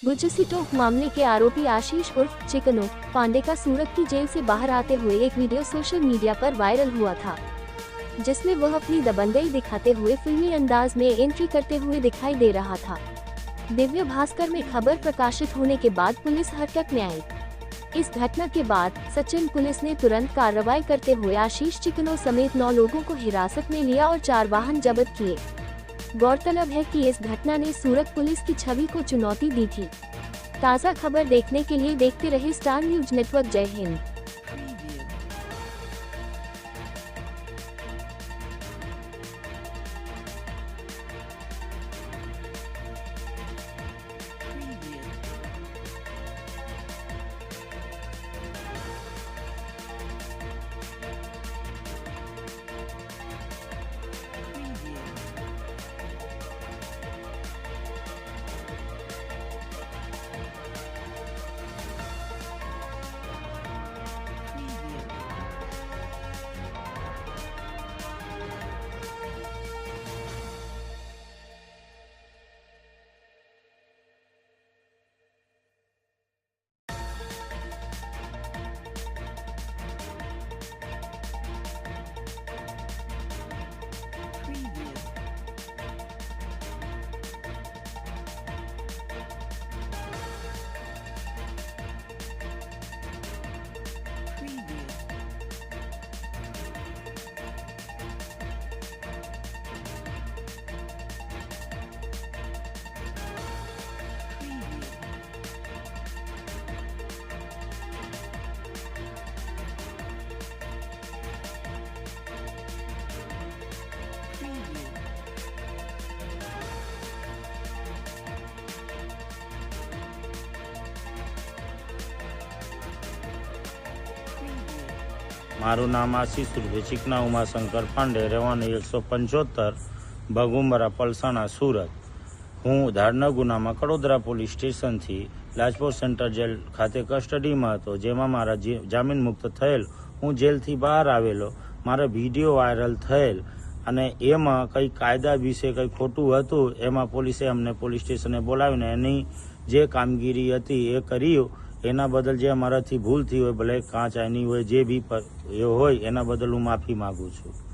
गुजसी टोक मामले के आरोपी आशीष उर्फ चिकनो पांडे का सूरत की जेल से बाहर आते हुए एक वीडियो सोशल मीडिया पर वायरल हुआ था, जिसमें वह अपनी दबंगई दिखाते हुए फिल्मी अंदाज में एंट्री करते हुए दिखाई दे रहा था। दिव्य भास्कर में खबर प्रकाशित होने के बाद पुलिस हरकत में आई। इस घटना के बाद सचिन पुलिस ने तुरंत कार्रवाई करते हुए आशीष चिकनो समेत 9 लोगों को हिरासत में लिया और 4 वाहन जब्त किए। गौरतलब है कि इस घटना ने सूरत पुलिस की छवि को चुनौती दी थी। ताज़ा खबर देखने के लिए देखते रहे स्टार न्यूज नेटवर्क। जय हिंद। मारू नाम आशीष उर्फे चिकना उमाशंकर पांडे, રહેવાનું 175 ભગુંબરા પલસાણા સુરત। હું ધાડના ગુનામાં કડોદરા પોલીસ સ્ટેશનથી લાજપોર સેન્ટર જેલ ખાતે કસ્ટડીમાં હતો, જેમાં મારા જામીન મુક્ત થયેલ હું જેલથી બહાર આવેલો। મારા વિડીયો વાયરલ થયેલ અને એમાં કંઈ કાયદા વિશે કંઈ ખોટું હતું, એમાં પોલીસે અમને પોલીસ સ્ટેશને બોલાવીને એની જે કામગીરી હતી એ કર્યું। એના બદલ જે અમારાથી ભૂલ થઈ હોય, ભલે કાંચ આની હોય, જે બી હોય એના બદલ હું માફી માગું છું।